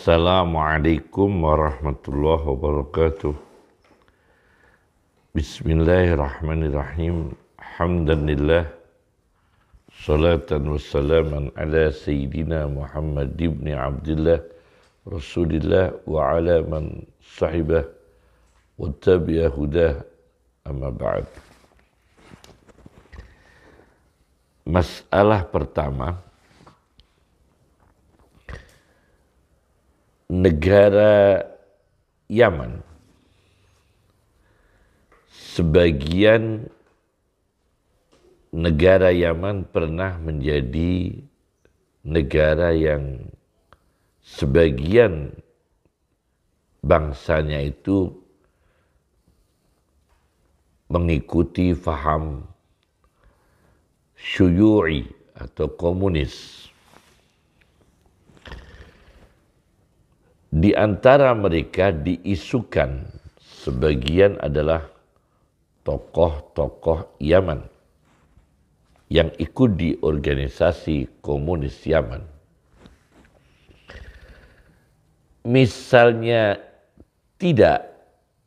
Assalamualaikum warahmatullahi wabarakatuh. Bismillahirrahmanirrahim. Alhamdulillah. Salatan wassalaman ala Sayyidina Muhammad ibn Abdullah Rasulillah wa ala man sahibah wa tabi'a hudah amma ba'd. Masalah pertama, negara Yaman, sebagian negara Yaman pernah menjadi negara yang sebagian bangsanya itu mengikuti faham syuyu'i atau komunis. Di antara mereka diisukan sebagian adalah tokoh-tokoh Yaman yang ikut di organisasi komunis Yaman. Misalnya tidak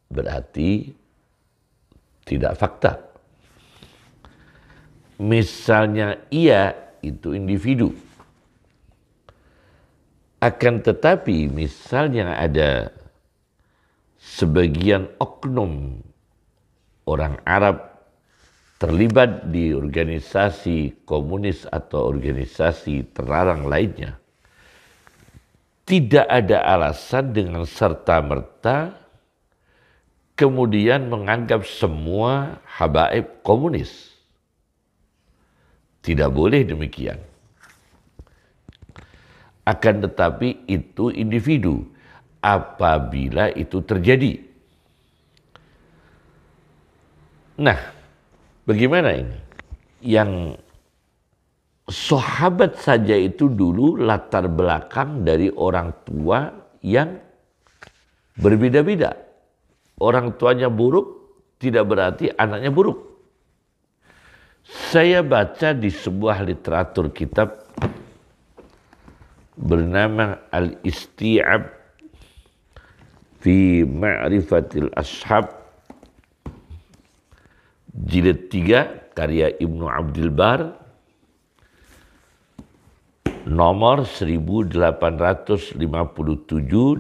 berarti tidak fakta. Misalnya iya, itu individu. Akan tetapi misalnya ada sebagian oknum orang Arab terlibat di organisasi komunis atau organisasi terlarang lainnya, tidak ada alasan dengan serta-merta kemudian menganggap semua habaib komunis. Tidak boleh demikian. Akan tetapi itu individu apabila itu terjadi. Nah, bagaimana ini? Yang sahabat saja itu dulu latar belakang dari orang tua yang berbeda-beda. Orang tuanya buruk tidak berarti anaknya buruk. Saya baca di sebuah literatur kitab bernama Al-Isti'ab fi Ma'rifatil Ashab, jilid 3 karya Ibnu Abdul Bar, nomor 1857.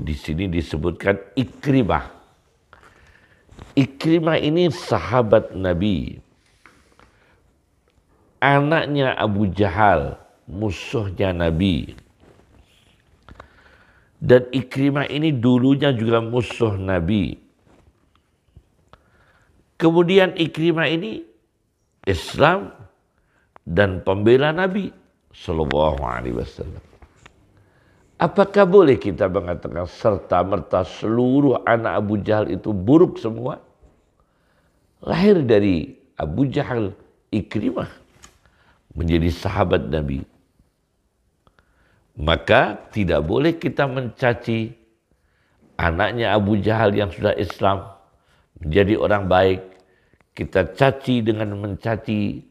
Di sini disebutkan Ikrimah. Ikrimah ini sahabat Nabi, anaknya Abu Jahal, musuhnya Nabi. Dan Ikrimah ini dulunya juga musuh Nabi. Kemudian Ikrimah ini Islam dan pembela Nabi Sallallahu Alaihi Wasallam. Apakah boleh kita mengatakan serta-merta seluruh anak Abu Jahal itu buruk semua? Lahir dari Abu Jahal, Ikrimah menjadi sahabat Nabi. Maka tidak boleh kita mencaci anaknya Abu Jahal yang sudah Islam menjadi orang baik. Kita caci dengan mencaci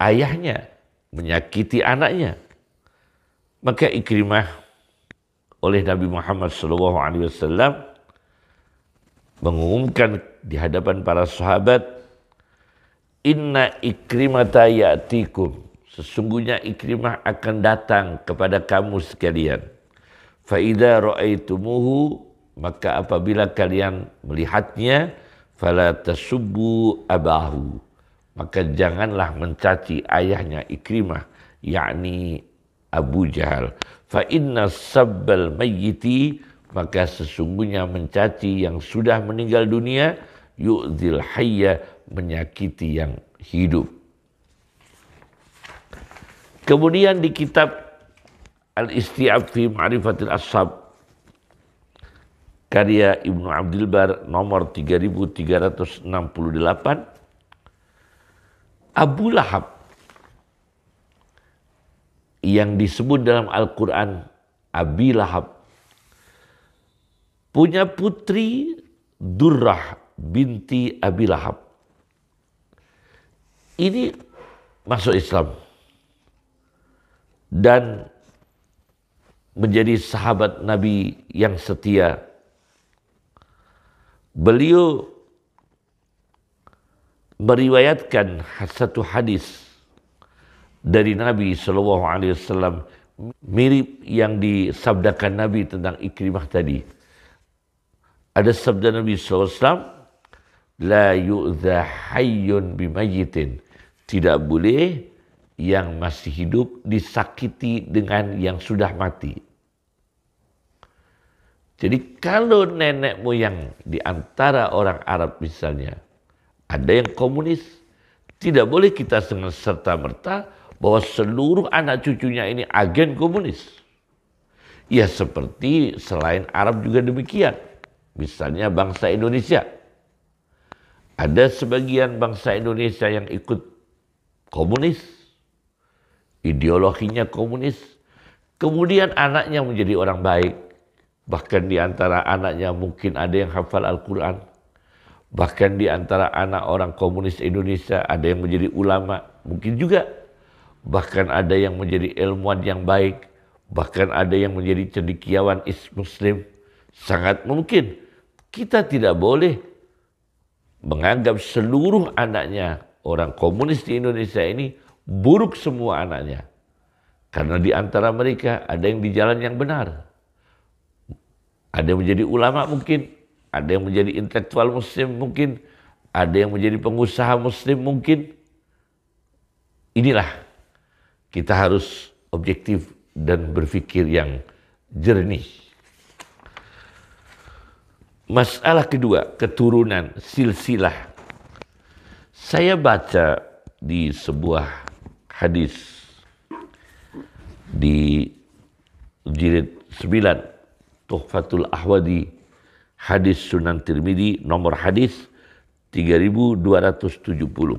ayahnya, menyakiti anaknya. Maka Ikrimah oleh Nabi Muhammad SAW mengumumkan di hadapan para sahabat, Inna Ikrimata ya'tikum. Sesungguhnya Ikrimah akan datang kepada kamu sekalian. Fa'idha ra'aitumuhu, maka apabila kalian melihatnya, fala tasubbu abahu, maka janganlah mencaci ayahnya Ikrimah, yakni Abu Jahal. Fa inna sabbal mayyiti, maka sesungguhnya mencaci yang sudah meninggal dunia, yu'dzil hayya, menyakiti yang hidup. Kemudian di kitab Al-Isti'ab fi Ma'rifatil Ashab karya Ibnu Abdul Bar nomor 3368, Abu Lahab yang disebut dalam Al-Quran Abi Lahab punya putri Durrah binti Abi Lahab. Ini masuk Islam. Dan menjadi sahabat Nabi yang setia. Beliau meriwayatkan satu hadis dari Nabi SAW mirip yang disabdakan Nabi tentang Ikrimah tadi. Ada sabda Nabi SAW, la yu'dha hayyun bimayyitin. Tidak boleh yang masih hidup disakiti dengan yang sudah mati. Jadi kalau nenek moyang di antara orang Arab misalnya, ada yang komunis, tidak boleh kita serta-merta bahwa seluruh anak cucunya ini agen komunis. Ya seperti selain Arab juga demikian. Misalnya bangsa Indonesia. Ada sebagian bangsa Indonesia yang ikut komunis, ideologinya komunis, kemudian anaknya menjadi orang baik. Bahkan di antara anaknya mungkin ada yang hafal Al-Quran. Bahkan di antara anak orang komunis Indonesia ada yang menjadi ulama, mungkin juga. Bahkan ada yang menjadi ilmuwan yang baik. Bahkan ada yang menjadi cendekiawan Muslim. Sangat mungkin. Kita tidak boleh menganggap seluruh anaknya orang komunis di Indonesia ini buruk semua anaknya. Karena di antara mereka ada yang di jalan yang benar. Ada yang menjadi ulama mungkin, ada yang menjadi intelektual muslim mungkin, ada yang menjadi pengusaha muslim mungkin. Inilah kita harus objektif dan berpikir yang jernih. Masalah kedua, keturunan, silsilah. Saya baca di sebuah hadis di jilid 9 Tuhfatul Ahwadi, hadis Sunan Tirmidzi, nomor hadis 3270.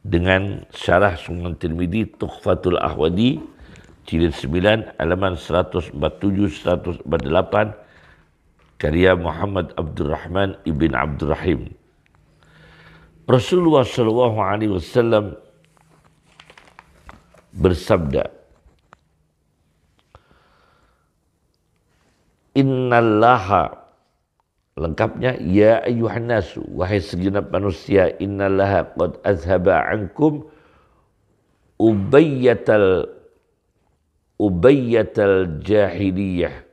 Dengan syarah Sunan Tirmidzi Tuhfatul Ahwadi, jilid 9, halaman 147-148, karya Muhammad Abdurrahman ibn Abdurrahim. Rasulullah SAW bersabda, Innallaha, lengkapnya, ya ayyuhan nasu, wahai segenap manusia, innallaha qad azhaba ankum ubayyatal jahiliyah.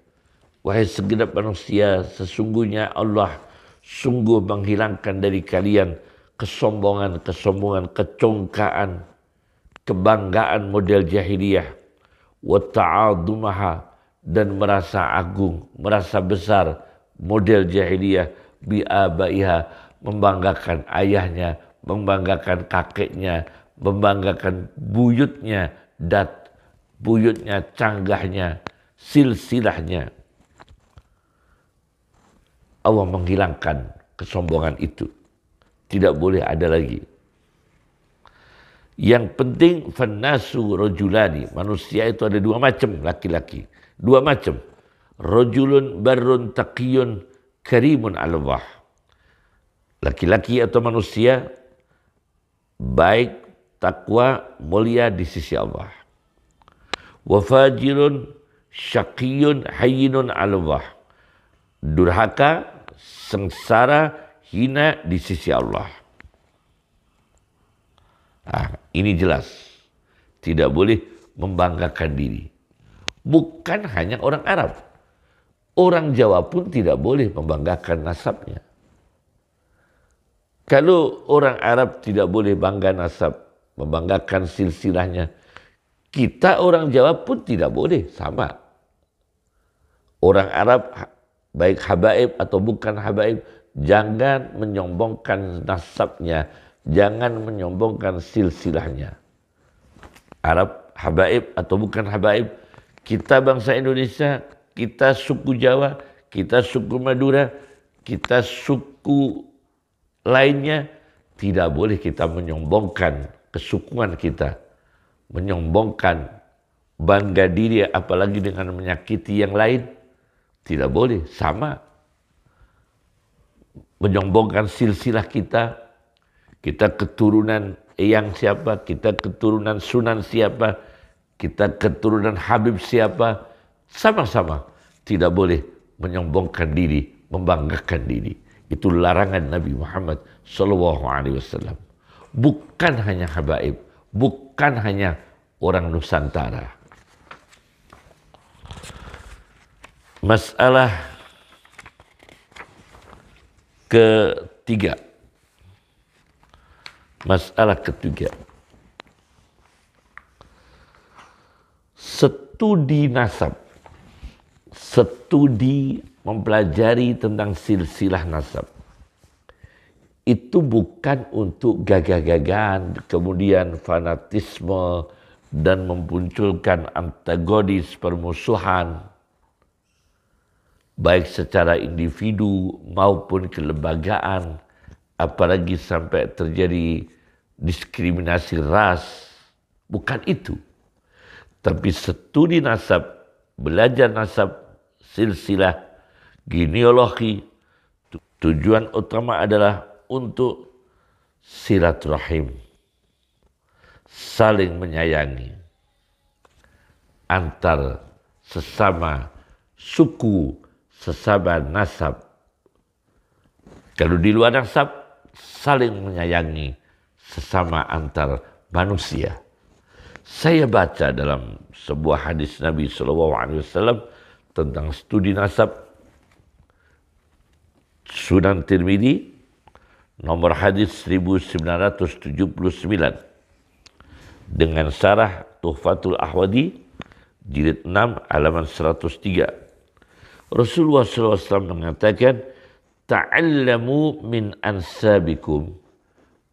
Wahai segenap manusia, sesungguhnya Allah sungguh menghilangkan dari kalian kesombongan, kecongkaan, kebanggaan model jahiliyah, wa ta'adumaha, dan merasa agung, merasa besar model jahiliyah, bi'abaiha, membanggakan ayahnya, membanggakan kakeknya, membanggakan buyutnya, buyutnya, canggahnya, silsilahnya. Allah menghilangkan kesombongan itu. Tidak boleh ada lagi. Yang penting, fannasu rajulani, manusia itu ada dua macam laki-laki. Dua macam. Rajulun barrun taqiyun karimun Allah. Laki-laki atau manusia baik, takwa, mulia di sisi Allah. Wa fajirun syaqiyun hayyinun Allah. Durhaka, sengsara, hina di sisi Allah. Ini jelas. Tidak boleh membanggakan diri. Bukan hanya orang Arab. Orang Jawa pun tidak boleh membanggakan nasabnya. Kalau orang Arab tidak boleh bangga nasab, membanggakan silsilahnya, kita orang Jawa pun tidak boleh, sama. Orang Arab, baik habaib atau bukan habaib, jangan menyombongkan nasabnya, jangan menyombongkan silsilahnya. Arab, habaib atau bukan habaib, kita bangsa Indonesia, kita suku Jawa, kita suku Madura, kita suku lainnya, tidak boleh kita menyombongkan kesukuan kita, menyombongkan bangga diri apalagi dengan menyakiti yang lain, tidak boleh, sama. Menyombongkan silsilah kita keturunan Eyang siapa, kita keturunan Sunan siapa, kita keturunan Habib siapa, sama-sama tidak boleh menyombongkan diri, membanggakan diri. Itu larangan Nabi Muhammad SAW. Bukan hanya habaib, bukan hanya orang Nusantara. Masalah ketiga. Studi nasab. Studi mempelajari tentang silsilah nasab. Itu bukan untuk gagah-gagahan, kemudian fanatisme, dan memunculkan antagonis permusuhan, baik secara individu maupun kelembagaan, apalagi sampai terjadi diskriminasi ras. Bukan itu. Tapi studi nasab, belajar nasab, silsilah, genealogi, tujuan utama adalah untuk silaturahim, saling menyayangi antar sesama suku, sesama nasab. Kalau di luar nasab, saling menyayangi sesama antar manusia. Saya baca dalam sebuah hadis Nabi SAW tentang studi nasab, Sunan Tirmidzi, nomor hadis 1979, dengan syarah Tuhfatul Ahwadi, jilid 6, halaman 103. Rasulullah SAW mengatakan, ta'allamu min ansabikum.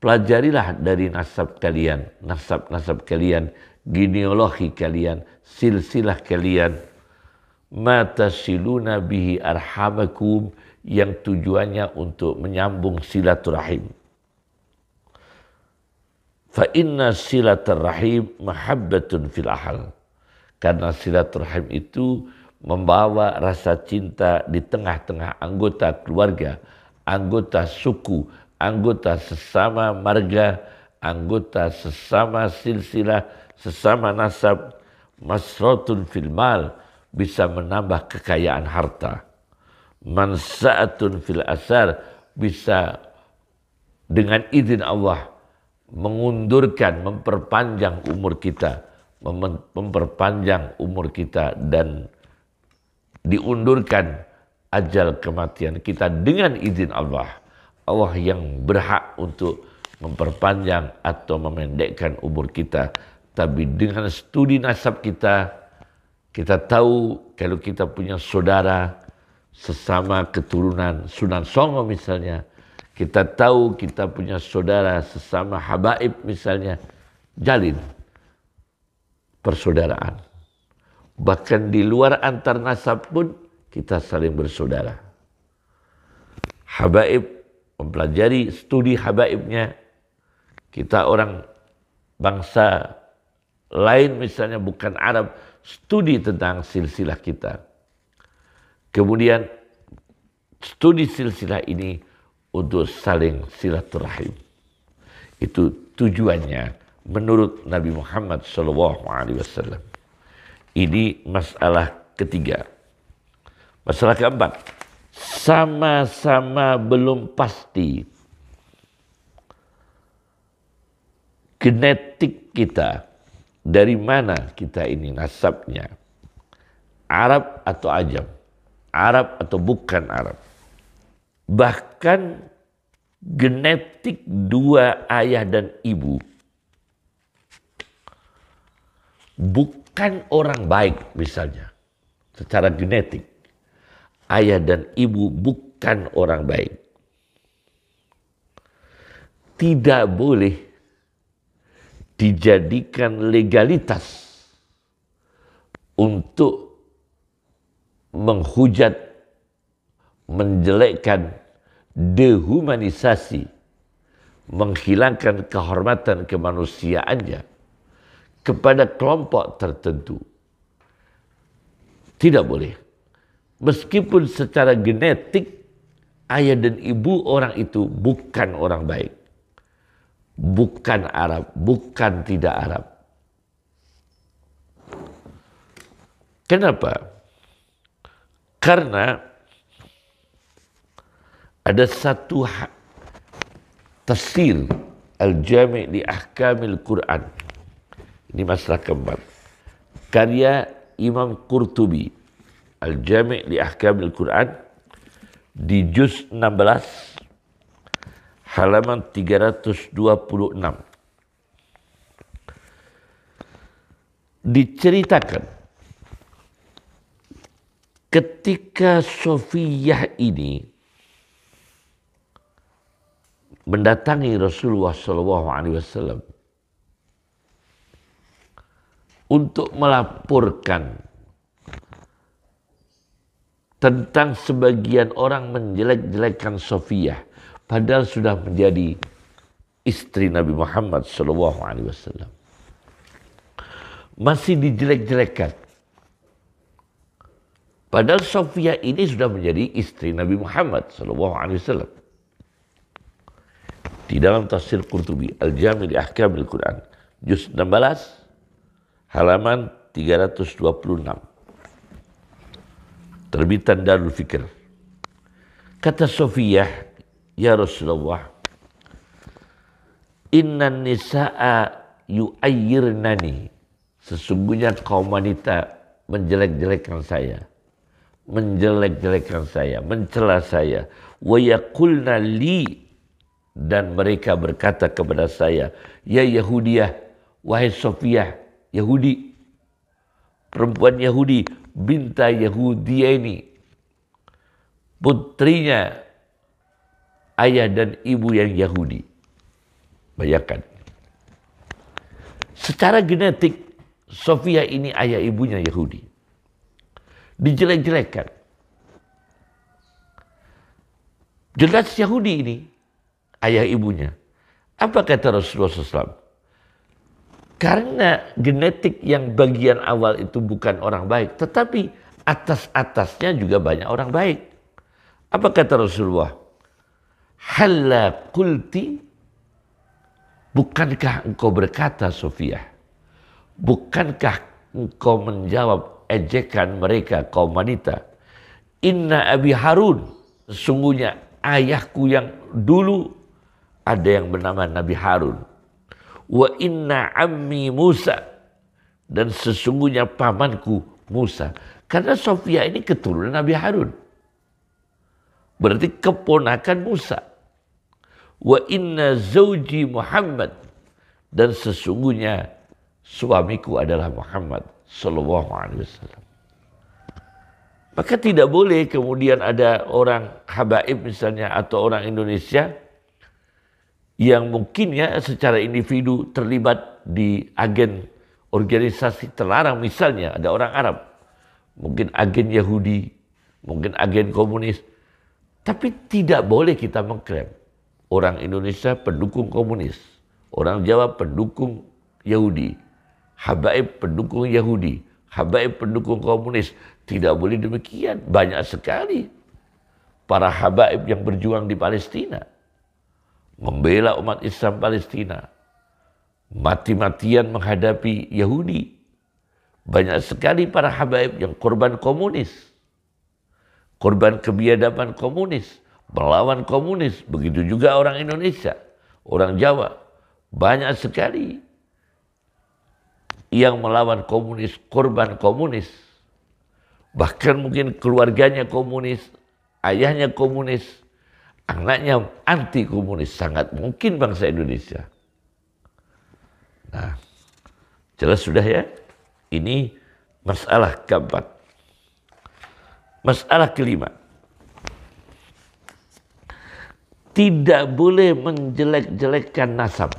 Pelajarilah dari nasab kalian, nasab-nasab kalian, genealogi kalian, silsilah kalian. Ma tasiluna bihi arhamakum, yang tujuannya untuk menyambung silaturahim. Fa inna silaturahim mahabbatun fil ahal. Karena silaturahim itu membawa rasa cinta di tengah-tengah anggota keluarga, anggota suku, anggota sesama marga, anggota sesama silsilah, sesama nasab. Masratun fil mal, bisa menambah kekayaan harta. Mansa'atun fil asar, bisa dengan izin Allah mengundurkan, memperpanjang umur kita, memperpanjang umur kita dan diundurkan ajal kematian kita dengan izin Allah. Allah yang berhak untuk memperpanjang atau memendekkan umur kita. Tapi dengan studi nasab kita tahu kalau kita punya saudara sesama keturunan Sunan Songo misalnya, kita tahu kita punya saudara sesama habaib misalnya, jalin persaudaraan. Bahkan di luar antar nasab pun kita saling bersaudara. Habaib, mempelajari studi habaibnya, kita orang bangsa lain misalnya bukan Arab, studi tentang silsilah kita. Kemudian studi silsilah ini untuk saling silaturahim. Itu tujuannya menurut Nabi Muhammad SAW. Ini masalah ketiga. Masalah keempat, sama-sama belum pasti genetik kita, dari mana kita ini nasabnya, Arab atau Ajam, Arab atau bukan Arab. Bahkan genetik dua ayah dan ibu bukan orang baik misalnya, secara genetik ayah dan ibu bukan orang baik, tidak boleh dijadikan legalitas untuk menghujat, menjelekkan, dehumanisasi, menghilangkan kehormatan kemanusiaannya kepada kelompok tertentu. Tidak boleh. Meskipun secara genetik ayah dan ibu orang itu bukan orang baik, bukan Arab, bukan tidak Arab. Kenapa? Karena ada satu tafsir Al-Jami' li Ahkamil Quran. Ini masalah keempat. Karya Imam Qurtubi, Al-Jami' li Ahkamil Quran, di juz 16, halaman 326. Diceritakan ketika Sofiyah ini mendatangi Rasulullah SAW untuk melaporkan tentang sebagian orang menjelek-jelekkan Sofiyah, padahal sudah menjadi istri Nabi Muhammad SAW. Masih dijelek-jelekkan. Padahal Sofiyah ini sudah menjadi istri Nabi Muhammad SAW. Di dalam tafsir Qurtubi, Al-Jami' li Ahkamil Quran, juz 16, halaman 326. Terbitan Darul Fikr. Kata Sofiyah, ya Rasulullah, innan nisa'a yu'ayyirnani. Sesungguhnya kaum wanita menjelek-jelekkan saya. Menjelek-jelekkan saya, mencela saya. Wa yaqulna li, dan mereka berkata kepada saya, ya Yahudiyah, wahai Sofiyah, Yahudi, perempuan Yahudi, binta Yahudiyah ini, putrinya ayah dan ibu yang Yahudi. Bayangkan. Secara genetik, Sofiyah ini ayah ibunya Yahudi. Dijelek-jelekkan. Jelas Yahudi ini ayah ibunya. Apa kata Rasulullah SAW? Karena genetik yang bagian awal itu bukan orang baik, tetapi atas-atasnya juga banyak orang baik. Apa kata Rasulullah? Halla qulti, bukankah engkau berkata Sofiyah? Bukankah engkau menjawab ejekan mereka kaum wanita? Inna Abi Harun, sesungguhnya ayahku yang dulu ada yang bernama Nabi Harun. Wa inna ammi Musa, dan sesungguhnya pamanku Musa. Karena Sofiyah ini keturunan Nabi Harun. Berarti keponakan Musa. Wa inna zauji Muhammad, dan sesungguhnya suamiku adalah Muhammad sallallahu alaihi wasallam. Maka tidak boleh kemudian ada orang habaib misalnya atau orang Indonesia yang mungkin ya secara individu terlibat di agen organisasi terlarang, misalnya ada orang Arab, mungkin agen Yahudi, mungkin agen komunis, tapi tidak boleh kita mengklaim orang Indonesia pendukung komunis, orang Jawa pendukung Yahudi, habaib pendukung Yahudi, habaib pendukung komunis. Tidak boleh demikian. Banyak sekali para habaib yang berjuang di Palestina, membela umat Islam Palestina, mati-matian menghadapi Yahudi. Banyak sekali para habaib yang korban komunis, korban kebiadaban komunis, melawan komunis. Begitu juga orang Indonesia, orang Jawa. Banyak sekali yang melawan komunis, korban komunis. Bahkan mungkin keluarganya komunis, ayahnya komunis, anaknya anti komunis. Sangat mungkin bangsa Indonesia. Nah, jelas sudah ya. Ini masalah keempat. Masalah kelima. Tidak boleh menjelek-jelekkan nasab.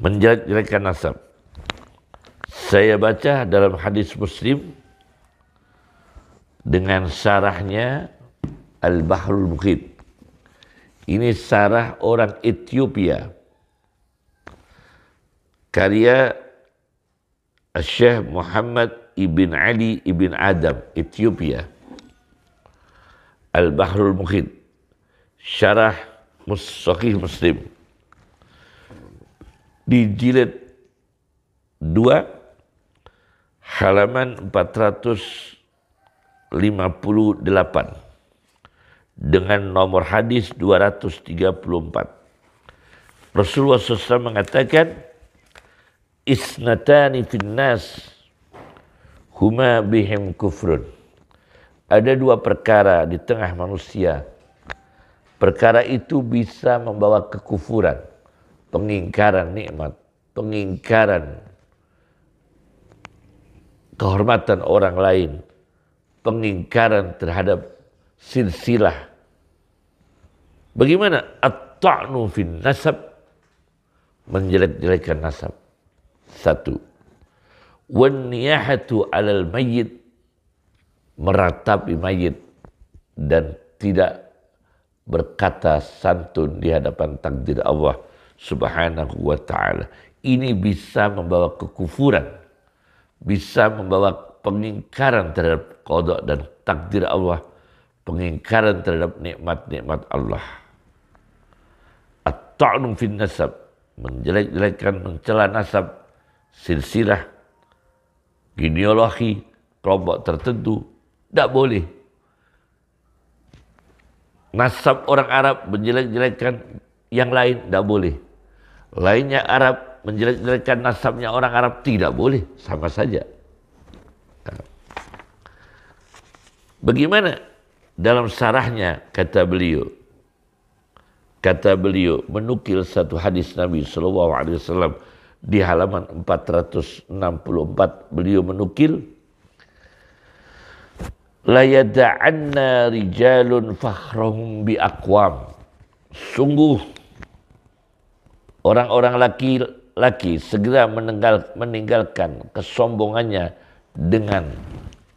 Menjelek-jelekkan nasab. Saya baca dalam hadis Muslim dengan syarahnya Al-Bahrul Muhit. Ini syarah orang Ethiopia. Karya Syekh Muhammad ibn Ali ibn Adam, Ethiopia. Al-Bahrul Muhit. Syarah Sahih Muslim. Di jilid 2, halaman 458 dengan nomor hadis 234. Rasulullah SAW mengatakan, isnatani finnas huma bihim kufrun. Ada dua perkara di tengah manusia. Perkara itu bisa membawa kekufuran, pengingkaran nikmat, pengingkaran kehormatan orang lain, pengingkaran terhadap silsilah. Bagaimana? At-ta'nu fin nasab, menjelek-jelekan nasab. Satu. Wan niyahatu 'alal mayyit, meratapi mayit dan tidak berkata santun di hadapan takdir Allah Subhanahu wa ta'ala. Ini bisa membawa kekufuran, bisa membawa pengingkaran terhadap qada dan takdir Allah, pengingkaran terhadap nikmat-nikmat Allah. At-ta'nu fin nasab, menjelek-jelekkan, mencela nasab, silsilah, genealogi, kelompok tertentu, tidak boleh. Nasab orang Arab menjelek-jelekkan yang lain, tidak boleh. Lainnya Arab menjelek-jelekkan nasabnya orang Arab, tidak boleh, sama saja. Bagaimana? Dalam sarahnya kata beliau menukil satu hadis Nabi SAW di halaman 464. Beliau menukil, la yada'anna rijalun fakhrahum bi aqwam. Sungguh orang-orang laki-laki segera meninggalkan kesombongannya dengan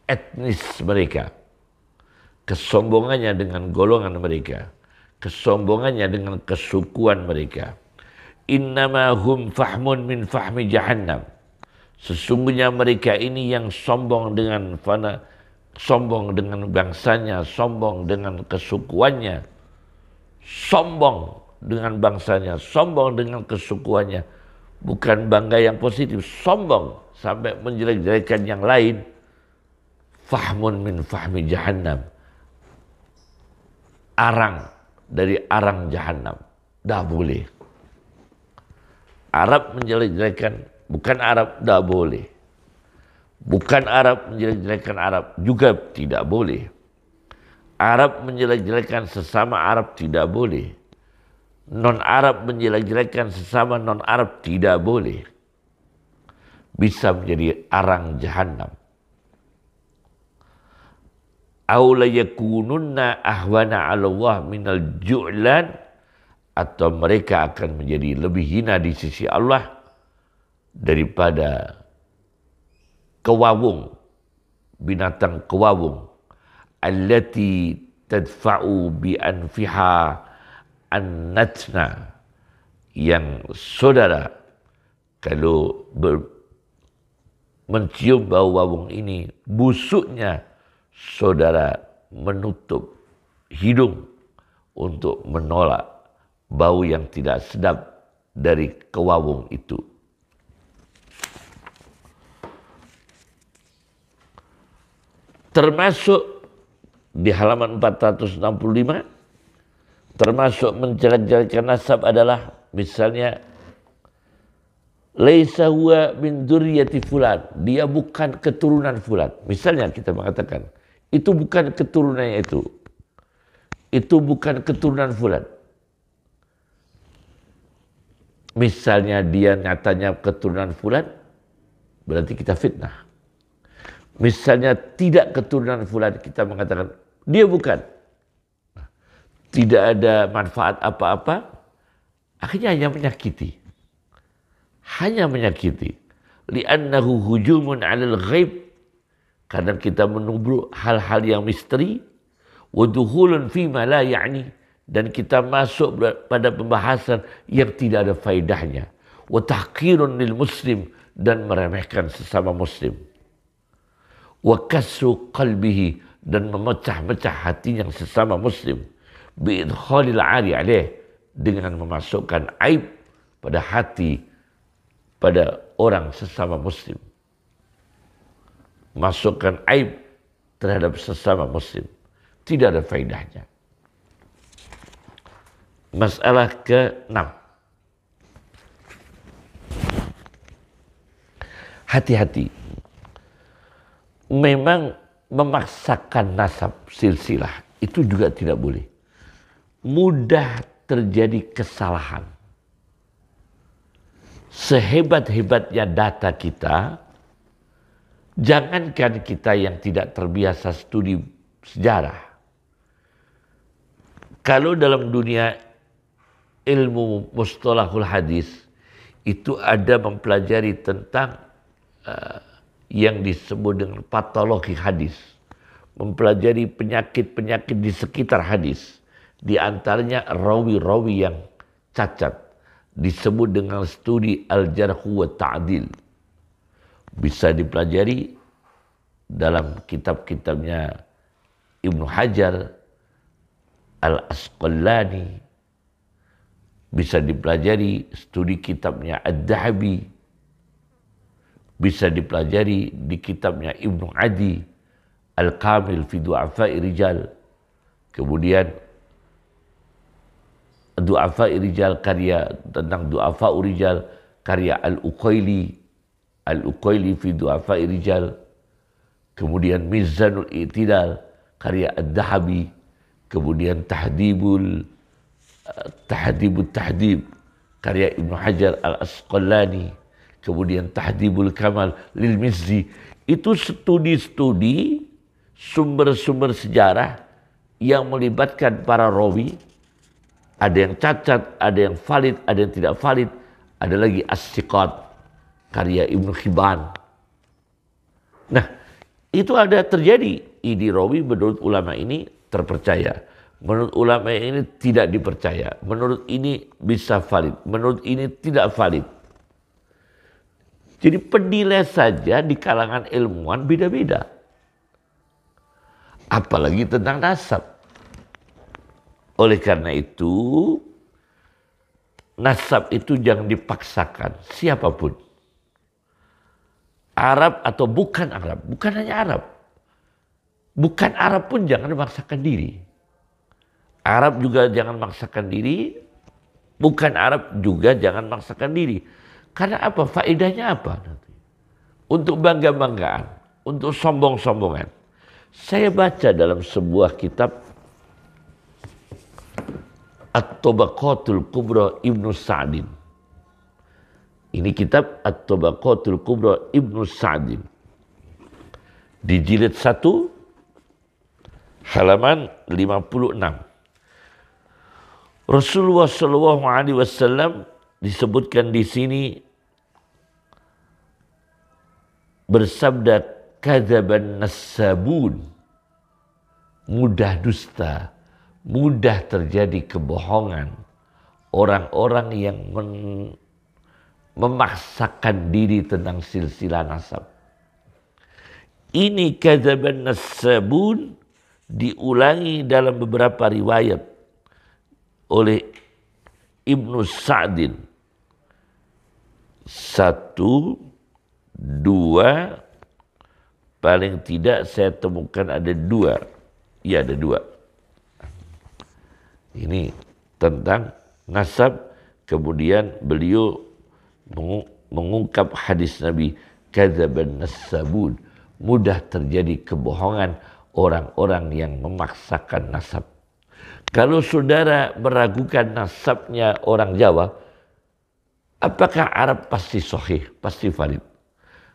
etnis mereka, kesombongannya dengan golongan mereka, kesombongannya dengan kesukuan mereka. Innama hum fahmun min fahmi jahannam. Sesungguhnya mereka ini yang sombong dengan sombong dengan bangsanya, sombong dengan kesukuannya, sombong dengan bangsanya, sombong dengan kesukuannya. Bukan bangga yang positif, sombong sampai menjelek-jelekan yang lain. Fahmun min fahmi jahannam. Arang dari arang jahannam. Dah boleh. Arab menjelek-jelekan, bukan Arab, dah boleh. Bukan Arab menjelek-jelekan Arab, juga tidak boleh. Arab menjelek-jelekan sesama Arab, tidak boleh. Non-Arab menjelek-jelekan sesama non-Arab, tidak boleh. Bisa menjadi arang jahannam. Aw la yakununna ahwana 'ala Allah minal ju'lan, atau mereka akan menjadi lebih hina di sisi Allah daripada kewawung, binatang kewawung, allati tadfa'u bi anfiha annatna, yang saudara kalau mencium bau wawung ini, busuknya saudara menutup hidung untuk menolak bau yang tidak sedap dari kewawung itu. Termasuk di halaman 465, termasuk menjelek-jelekkan nasab adalah misalnya laisa huwa min dzurriyyati fulan, dia bukan keturunan fulan. Misalnya kita mengatakan itu bukan keturunannya itu bukan keturunan fulan. Misalnya dia nyatanya keturunan fulan, berarti kita fitnah. Misalnya tidak keturunan fulan, kita mengatakan dia bukan. Tidak ada manfaat apa-apa, akhirnya hanya menyakiti. Hanya menyakiti. Li'annahu hujumun 'alal ghaib, karena kita menubruk hal-hal yang misteri. Wa dukhulun fima la ya'ni, dan kita masuk pada pembahasan yang tidak ada faedahnya. Wa tahqirun lil muslim, dan meremehkan sesama muslim. Wa kasru qalbihi, dan memecah-mecah hatinya sesama muslim. Bi idkhalil 'ari alaih, dengan memasukkan aib pada hati pada orang sesama muslim. masukkan aib terhadap sesama muslim. Tidak ada faedahnya. Masalah ke-6. Hati-hati. Memang memaksakan nasab silsilah itu juga tidak boleh. Mudah terjadi kesalahan. Sehebat-hebatnya data kita, jangankan kita yang tidak terbiasa studi sejarah. Kalau dalam dunia ilmu mustalahul hadis itu ada mempelajari tentang yang disebut dengan patologi hadis, mempelajari penyakit-penyakit di sekitar hadis, di antaranya rawi-rawi yang cacat, disebut dengan studi al-jarhu wa ta'dil. Bisa dipelajari dalam kitab-kitabnya Ibnu Hajar Al-Asqalani, bisa dipelajari studi kitabnya Ad-Dahabi, bisa dipelajari di kitabnya Ibnu Adi Al-Kamil fi Du'afa'i Rijal. Kemudian Du'afa'i Rijal, karya tentang Du'afa'u Rijal, karya Al-Uqaili fi Du'afa'i Rijal. Kemudian Mizanul I'tidal, karya Ad-Dahabi. Kemudian Tahdibut Tahdib, karya Ibnu Hajar Al-Asqalani. Kemudian Tahdibul Kamal lil Mizzi. Itu studi-studi sumber-sumber sejarah yang melibatkan para rawi. Ada yang cacat, ada yang valid, ada yang tidak valid. Ada lagi As-Siqat, karya Ibnu Hibban. Nah, itu ada terjadi. Ini rawi menurut ulama ini terpercaya. Menurut ulama ini tidak dipercaya. Menurut ini bisa valid. Menurut ini tidak valid. Jadi penilai saja di kalangan ilmuwan beda-beda. Apalagi tentang nasab. Oleh karena itu, nasab itu jangan dipaksakan siapapun. Arab atau bukan Arab, bukan hanya Arab. Bukan Arab pun jangan memaksakan diri. Arab juga jangan memaksakan diri, bukan Arab juga jangan memaksakan diri. Karena apa? Faedahnya apa nanti? Untuk bangga-banggaan, untuk sombong-sombongan. Saya baca dalam sebuah kitab At-Tabaqatul Kubra Ibnu Sa'din. Ini kitab At-Tabaqatul Kubra Ibnu Sa'din. Di jilid 1 halaman 56. Rasulullah Shallallahu Alaihi Wasallam disebutkan di sini bersabda, kadzaban nassabun, mudah dusta, mudah terjadi kebohongan, orang-orang yang memaksakan diri tentang silsilah nasab. Ini kadzaban nassabun diulangi dalam beberapa riwayat oleh Ibnu Sa'din. 1, 2, paling tidak saya temukan ada 2. Ya, ada 2. Ini tentang nasab. Kemudian beliau mengungkap hadis Nabi, kadzaban nassabun, mudah terjadi kebohongan orang-orang yang memaksakan nasab. Kalau saudara meragukan nasabnya orang Jawa, apakah Arab pasti sahih, pasti valid?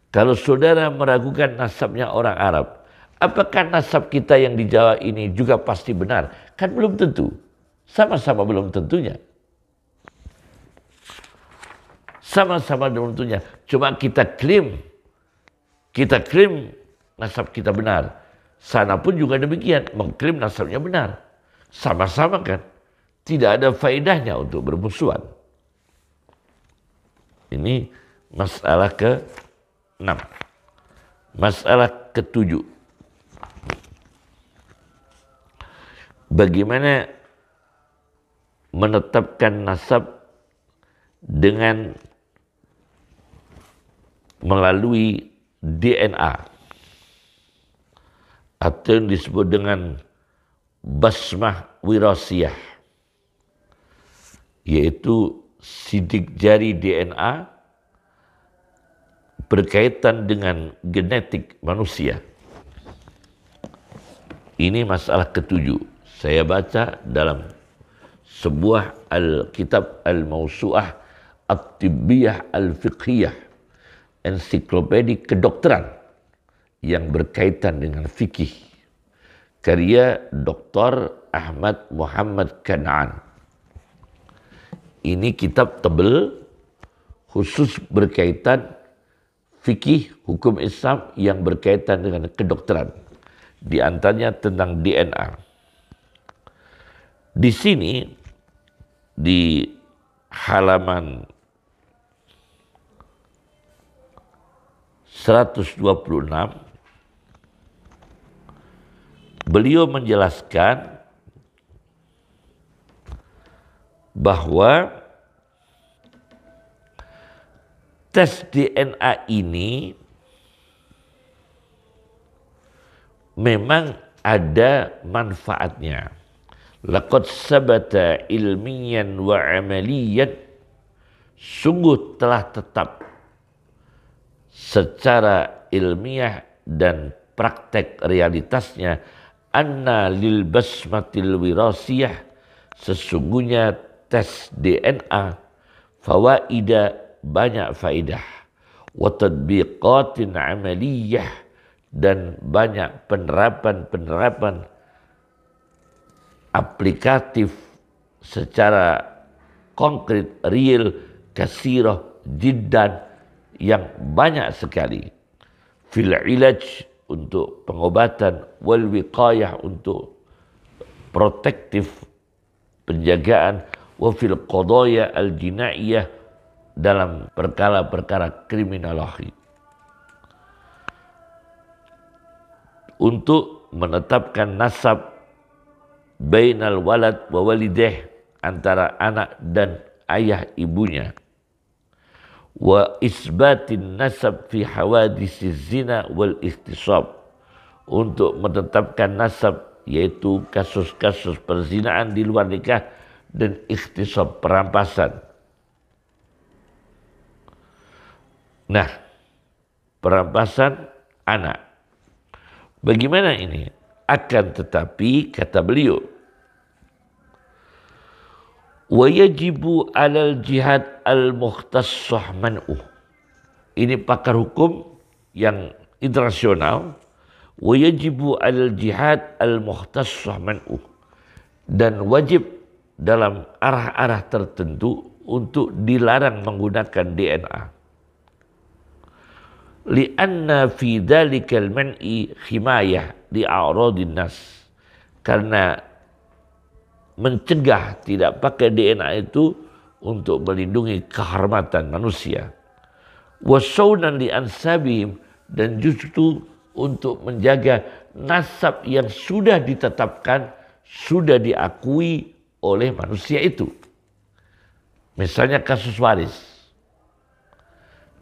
Kalau saudara meragukan nasabnya orang Arab, apakah nasab kita yang di Jawa ini juga pasti benar? Kan belum tentu. Sama-sama belum tentunya. Sama-sama belum tentunya. Cuma kita klaim nasab kita benar. Sana pun juga demikian, mengklaim nasabnya benar. Sama-sama kan. Tidak ada faedahnya untuk bermusuhan. Ini masalah ke-6. Masalah ke-7. Bagaimana menetapkan nasab dengan melalui DNA. atau yang disebut dengan basmah wirasiyah, yaitu sidik jari DNA berkaitan dengan genetik manusia. Ini masalah ketujuh. Saya baca dalam sebuah kitab Al-Mawsu'ah At-Tibbiyah Al-Fiqhiyah, ensiklopedi kedokteran yang berkaitan dengan fikih, karya Dr. Ahmad Muhammad Kan'an. Ini kitab tebal khusus berkaitan fikih hukum Islam yang berkaitan dengan kedokteran. Di antaranya tentang DNA. Di sini di halaman 126 beliau menjelaskan bahwa tes DNA ini memang ada manfaatnya. Laqad sabata ilmiyan wa amaliyan, sungguh telah tetap secara ilmiah dan praktek realitasnya, anna lil basmatil wirasiyah, sesungguhnya tes DNA fawaida, banyak faidah, wa tadbiqatin amaliyah, dan banyak penerapan aplikatif secara konkret, real, kasirah, jiddan, yang banyak sekali. Fil ilaj, untuk pengobatan, wal wiqayah, untuk protektif, penjagaan, wa fil qadaya al jinaiyah, dalam perkara-perkara kriminologi, untuk menetapkan nasab bainal walad wa walideh, antara anak dan ayah ibunya, wa isbatin nasab fi hawadisi zina wal ikhtisab, untuk menetapkan nasab, yaitu kasus-kasus perzinaan di luar nikah dan ikhtisab, perampasan. Nah, perampasan anak, bagaimana ini? Akan tetapi kata beliau, wa yajibu alal jihad al-mukhtassah man'uh. Ini pakar hukum yang internasional. Wa yajibu alal jihad al-mukhtassah man'uh, dan wajib dalam arah-arah tertentu untuk dilarang menggunakan DNA. Lianna fi dhalikal man'i himayah li a'radin nas, karena mencegah tidak pakai DNA itu untuk melindungi kehormatan manusia. Wasaunan li ansabihim, dan justru untuk menjaga nasab yang sudah ditetapkan, sudah diakui oleh manusia itu. Misalnya kasus waris.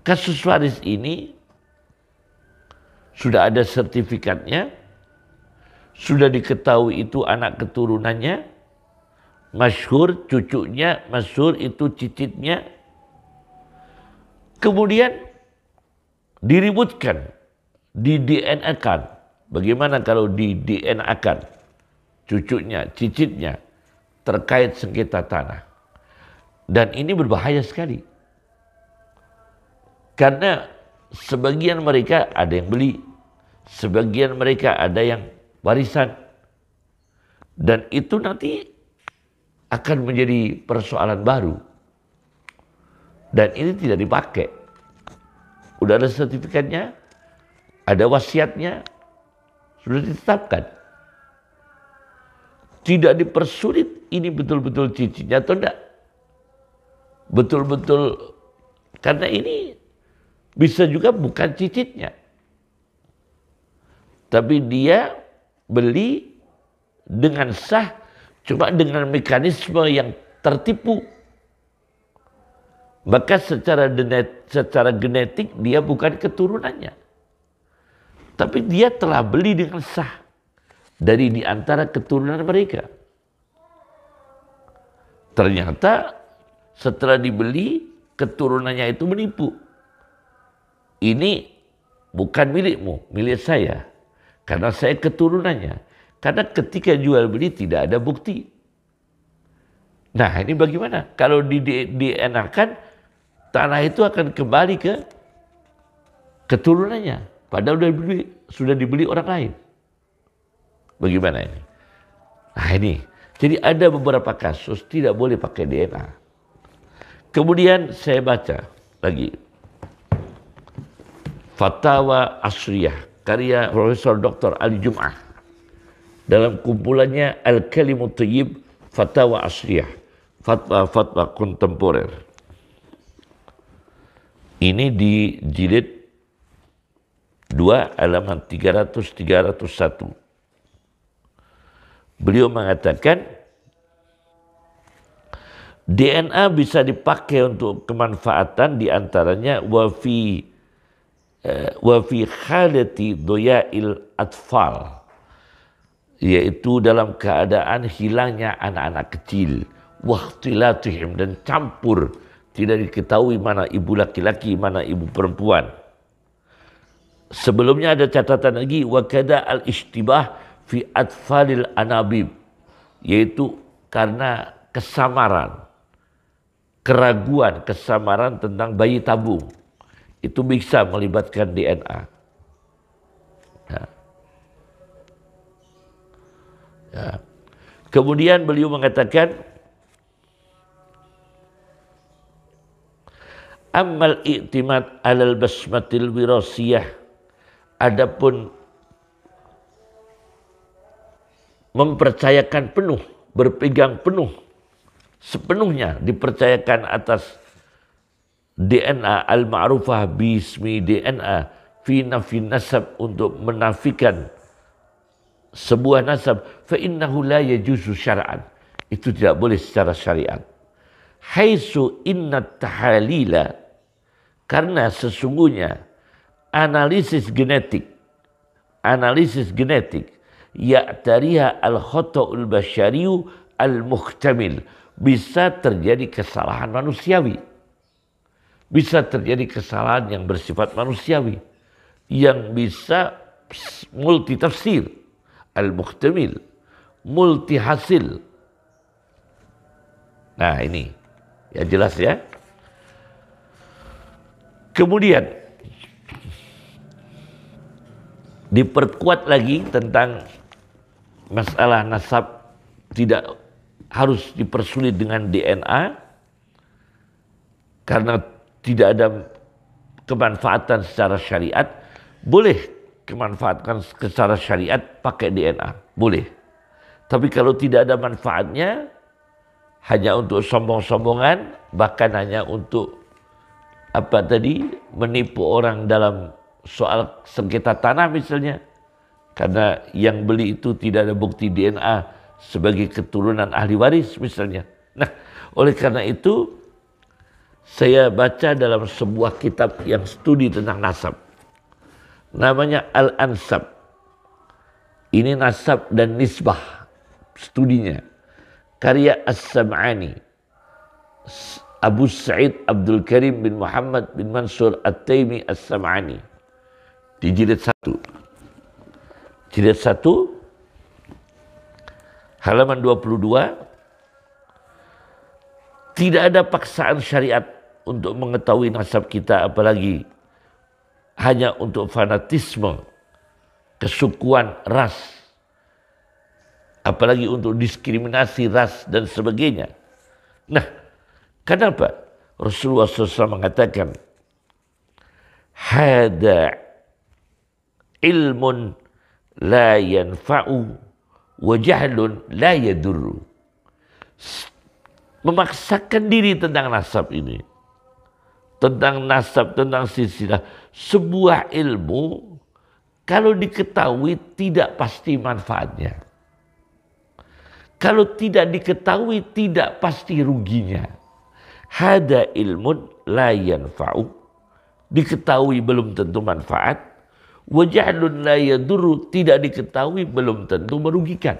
Kasus waris ini sudah ada sertifikatnya, sudah diketahui itu anak keturunannya, masyhur cucunya, masyhur itu cicitnya. Kemudian diributkan, di DNA-kan. Bagaimana kalau di DNA-kan cucunya, cicitnya terkait sengketa tanah? Dan ini berbahaya sekali. Karena sebagian mereka ada yang beli, sebagian mereka ada yang warisan. Dan itu nanti akan menjadi persoalan baru. Dan ini tidak dipakai. Udah ada sertifikatnya, ada wasiatnya, sudah ditetapkan. Tidak dipersulit, ini betul-betul cicitnya atau enggak. Betul-betul, karena ini bisa juga bukan cicitnya. Tapi dia beli dengan sah, cuma dengan mekanisme yang tertipu. Maka secara genetik dia bukan keturunannya. Tapi dia telah beli dengan sah. dari di antara keturunan mereka. Ternyata setelah dibeli, keturunannya itu menipu. Ini bukan milikmu, milik saya. Karena saya keturunannya. Karena ketika jual beli tidak ada bukti. Nah ini bagaimana? Kalau di-DNA-kan, tanah itu akan kembali ke keturunannya. Padahal sudah dibeli orang lain. Bagaimana ini? Nah ini. Jadi ada beberapa kasus tidak boleh pakai DNA. Kemudian saya baca lagi. Fatawa Asriyah, karya Profesor Dr. Ali Jum'ah. Dalam kumpulannya Al-Kalimut Thayyib Fatawa Asriyah. Fatwa-fatwa kontemporer. Ini di jilid 2 halaman 300-301. Beliau mengatakan DNA bisa dipakai untuk kemanfaatan, diantaranya wa fi khalati doya'il atfal, yaitu dalam keadaan hilangnya anak-anak kecil, wahtilatihim, dan campur, tidak diketahui mana ibu laki-laki mana ibu perempuan. Sebelumnya ada catatan lagi wa kada al-ishtibah fi atfalil anabib, yaitu karena kesamaran, keraguan, kesamaran tentang bayi tabung. Itu bisa melibatkan DNA. Ya. Kemudian beliau mengatakan, ammal i'timad alal basmatil wirasiyah, adapun mempercayakan penuh, berpegang penuh, sepenuhnya dipercayakan atas DNA al-ma'rufah bismi DNA fi nafi nasab, untuk menafikan sebuah nasab, fa innahu la yajuzu syar'an, itu tidak boleh secara syariat. Haitsu inna tahalila, karena sesungguhnya analisis genetik ya'tariha al-khata'ul basyariyu al-muhtamil, bisa terjadi kesalahan manusiawi. Bisa terjadi kesalahan yang bersifat manusiawi, yang bisa multi tafsir, al-muhtamil, multi hasil. Nah ini, ya jelas ya. Kemudian diperkuat lagi tentang masalah nasab, tidak harus dipersulit dengan DNA, karena tidak ada kemanfaatan secara syariat. Boleh kemanfaatkan secara syariat pakai DNA, boleh. Tapi kalau tidak ada manfaatnya, hanya untuk sombong-sombongan, bahkan hanya untuk menipu orang dalam soal sengketa tanah misalnya, karena yang beli itu tidak ada bukti DNA sebagai keturunan ahli waris misalnya. Nah, oleh karena itu saya baca dalam sebuah kitab yang studi tentang nasab, namanya Al-Ansab. Ini nasab dan nisbah studinya, karya As-Sam'ani, Abu Sa'id Abdul Karim bin Muhammad bin Mansur At-Taimi As-Sam'ani, di jilid 1. Jilid 1 halaman 22. Tidak ada paksaan syariat untuk mengetahui nasab kita, apalagi hanya untuk fanatisme, kesukuan, ras, apalagi untuk diskriminasi ras dan sebagainya. Nah, kenapa Rasulullah SAW mengatakan hada ilmun la yanfa'u wa jahlun la yadurru. Memaksakan diri tentang nasab ini, tentang nasab, tentang silsilah, sebuah ilmu kalau diketahui tidak pasti manfaatnya, kalau tidak diketahui tidak pasti ruginya. Hada ilmun la yanfa'u, diketahui belum tentu manfaat, Wa jahlun la yadurru, tidak diketahui belum tentu merugikan.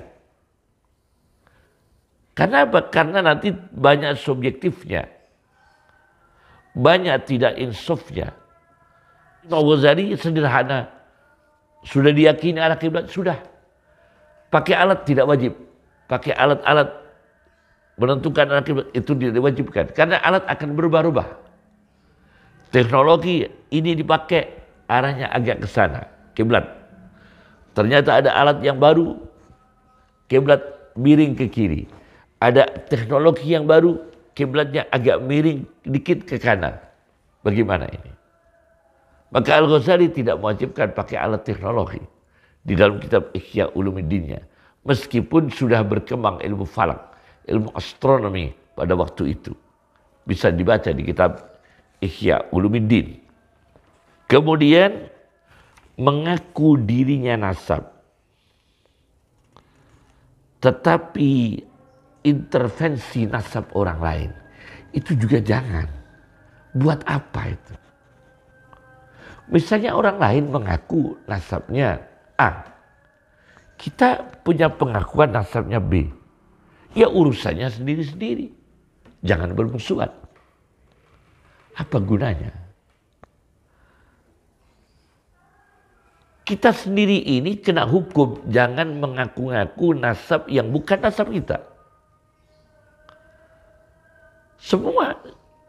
Karena apa? Karena nanti banyak subjektifnya. Banyak tidak insafnya. Imam Ghazali sederhana. Sudah diyakini arah kiblat, sudah. Pakai alat tidak wajib. Pakai alat-alat menentukan arah kiblat itu tidak diwajibkan. Karena alat akan berubah-ubah. Teknologi ini dipakai arahnya agak ke sana, kiblat. Ternyata ada alat yang baru, kiblat miring ke kiri. Ada teknologi yang baru, kiblatnya agak miring dikit ke kanan. Bagaimana ini? Maka Al-Ghazali tidak mewajibkan pakai alat teknologi di dalam kitab Ihya Ulumuddinnya. Meskipun sudah berkembang ilmu falak, ilmu astronomi pada waktu itu. Bisa dibaca di kitab Ihya Ulumuddin. Kemudian mengaku dirinya nasab. Tetapi intervensi nasab orang lain itu juga jangan. Buat apa itu? Misalnya orang lain mengaku nasabnya A. Kita punya pengakuan nasabnya B. Ya urusannya sendiri-sendiri. Jangan bermusuhan. Apa gunanya? Kita sendiri ini kena hukum. Jangan mengaku-ngaku nasab yang bukan nasab kita. Semua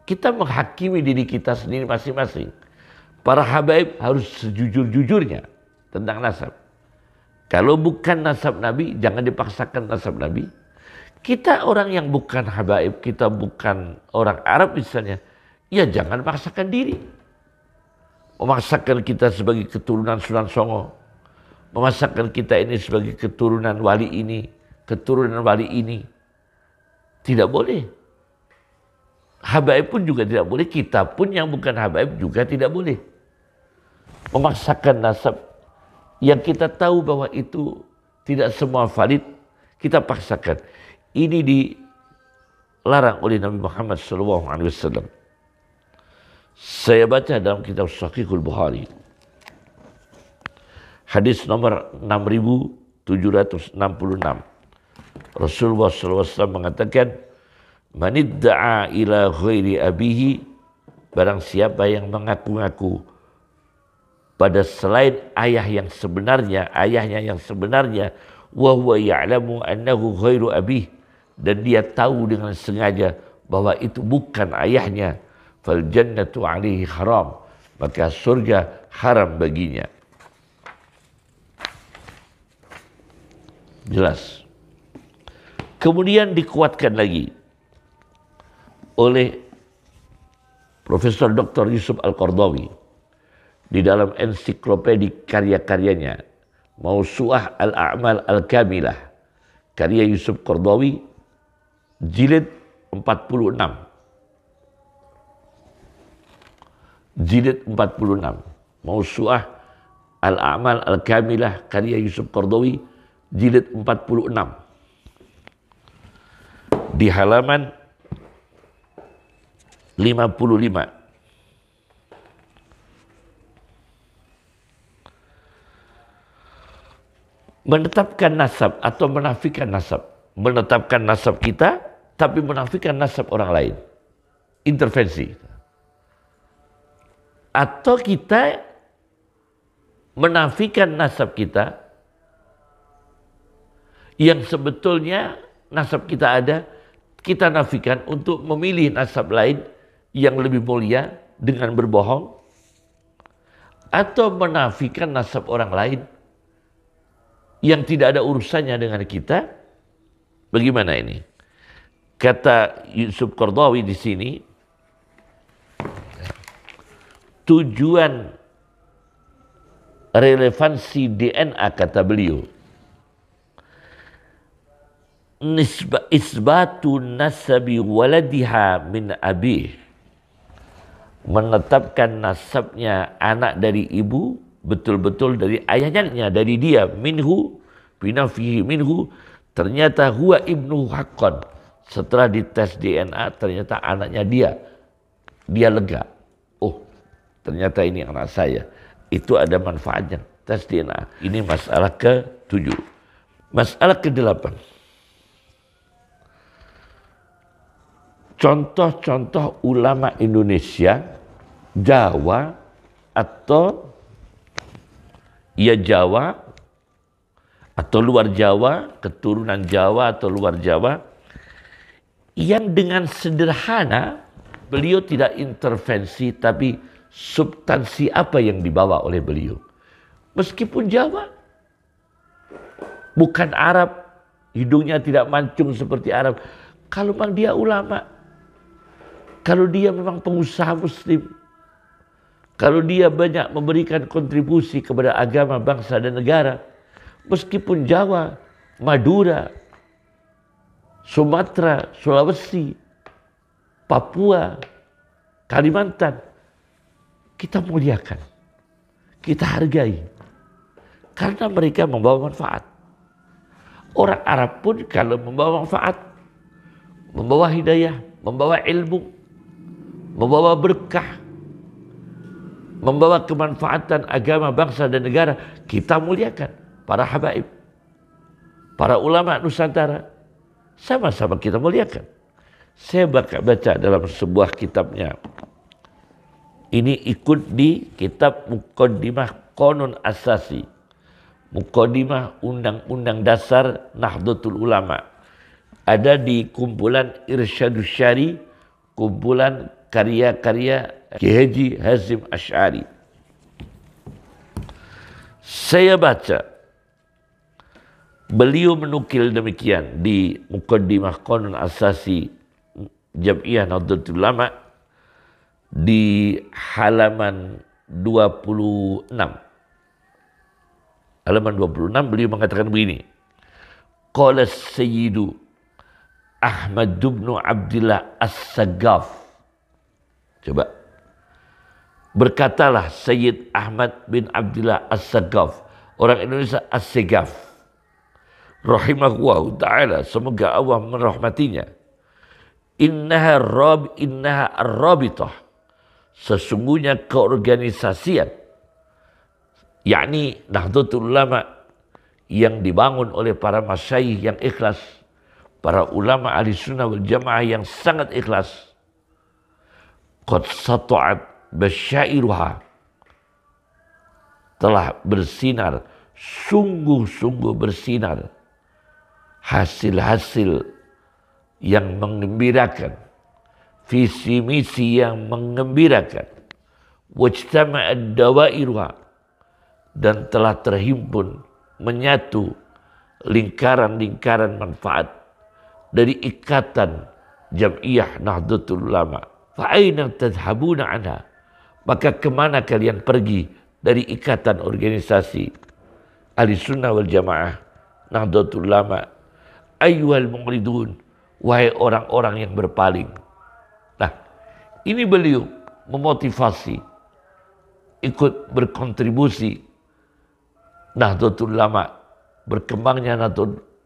kita menghakimi diri kita sendiri masing-masing. Para habaib harus sejujur-jujurnya tentang nasab. Kalau bukan nasab Nabi, jangan dipaksakan nasab Nabi. Kita orang yang bukan habaib, kita bukan orang Arab misalnya, ya jangan paksakan diri. Memaksakan kita sebagai keturunan Sunan Songo. Memaksakan kita ini sebagai keturunan wali ini, keturunan wali ini. Tidak boleh. Habaib pun juga tidak boleh, kita pun yang bukan habaib juga tidak boleh. Memaksakan nasab yang kita tahu bahwa itu tidak semua valid, kita paksakan. Ini dilarang oleh Nabi Muhammad SAW. Saya baca dalam kitab Sahihul Bukhari. Hadis nomor 6766. Rasulullah SAW mengatakan, "Manidda'a ila ghairi abihi", barang siapa yang mengaku-ngaku pada selain ayahnya yang sebenarnya, wa huwa ya'lamu annahu ghairu abih, dan dia tahu dengan sengaja bahwa itu bukan ayahnya, fal jannatu alaihi haram, maka surga haram baginya. Jelas. Kemudian dikuatkan lagi oleh Profesor Dr. Yusuf Al-Qardawi di dalam ensiklopedik karya-karyanya Mausu'ah Al-A'mal Al-Kamilah, karya Yusuf Qardawi, jilid 46. Jilid 46. Mausu'ah Al-A'mal Al-Kamilah, karya Yusuf Qardawi, jilid 46. Di halaman 55. Menetapkan nasab atau menafikan nasab. Menetapkan nasab kita, tapi menafikan nasab orang lain. Intervensi. Atau kita menafikan nasab kita, yang sebetulnya nasab kita ada, kita nafikan untuk memilih nasab lain yang lebih mulia dengan berbohong. Atau menafikan nasab orang lain yang tidak ada urusannya dengan kita. Bagaimana ini? Kata Yusuf Qardawi di sini, tujuan relevansi DNA, kata beliau, isbatu nasabi waladiha min abih, menetapkan nasabnya anak dari ibu betul-betul dari ayahnya, dari dia, minhu binafihi minhu, ternyata huwa ibnu haqqan. Setelah dites DNA ternyata anaknya dia lega. Oh, ternyata ini anak saya. itu ada manfaatnya. Tes DNA. Ini masalah ke-7. Masalah ke-8. Contoh-contoh ulama Indonesia, Jawa atau Jawa atau luar Jawa, keturunan Jawa atau luar Jawa, yang dengan sederhana beliau tidak intervensi, tapi substansi apa yang dibawa oleh beliau. Meskipun Jawa, bukan Arab, hidungnya tidak mancung seperti Arab. Kalau memang dia ulama, kalau dia memang pengusaha muslim, kalau dia banyak memberikan kontribusi kepada agama, bangsa dan negara, meskipun Jawa, Madura, Sumatera, Sulawesi, Papua, Kalimantan, kita muliakan, kita hargai. Karena mereka membawa manfaat. Orang Arab pun kalau membawa manfaat, membawa hidayah, membawa ilmu, membawa berkah, membawa kemanfaatan agama, bangsa dan negara, kita muliakan. Para habaib, para ulama Nusantara, sama-sama kita muliakan. Saya baca dalam sebuah kitabnya. Ini ikut di kitab Muqaddimah Qanun Asasi. Muqaddimah Undang-Undang Dasar Nahdlatul Ulama. Ada di kumpulan Irsyadus Syari, kumpulan karya-karya Kiai Haji Hazim Asy'ari. Saya baca, beliau menukil demikian di Muqaddimah Qanun Asasi Jam'iyah Nahdlatul Ulama di halaman 26. Halaman 26 beliau mengatakan begini. Qala Sayyidu Ahmad bin Abdillah As-Saggaf. Coba. Berkatalah Sayyid Ahmad bin Abdillah As-Saggaf, orang Indonesia As-Saggaf, rahimahullah ta'ala, semoga Allah merahmatinya. Innaha ar-rabitah, sesungguhnya keorganisasian, yakni Nahdlatul Ulama yang dibangun oleh para masyayikh yang ikhlas, para ulama ahli sunnah wal jamaah yang sangat ikhlas. Qad sata'at basyairuha, telah bersinar, sungguh-sungguh bersinar hasil-hasil yang menggembirakan, visi misi yang menggembirakan. Wajtama'ad dawairuha, dan telah terhimpun, menyatu lingkaran-lingkaran manfaat dari ikatan Jam'iyah Nahdlatul Ulama. Fa'aina tadhhabuna anha, maka kemana kalian pergi dari ikatan organisasi Ahli Sunnah wal Jamaah Nahdlatul Ulama? Ayyuhal mu'ridun, wahai orang-orang yang berpaling. Nah, ini beliau memotivasi, ikut berkontribusi Nahdlatul Ulama, berkembangnya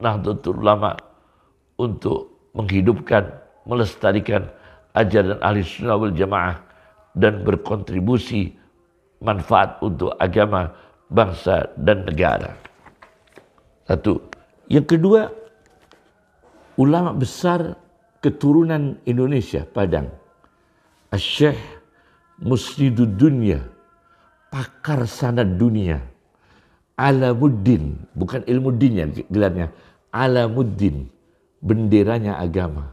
Nahdlatul Ulama untuk menghidupkan, melestarikan ajaran Ahli Sunnah wal Jamaah dan berkontribusi manfaat untuk agama, bangsa dan negara. Satu. Yang kedua, ulama besar keturunan Indonesia, Padang, Asy-Syaikh Musnidud Dunya, pakar sanad dunia, Alamuddin, bukan Ilmuddin ya gelarnya, Alamuddin, benderanya agama.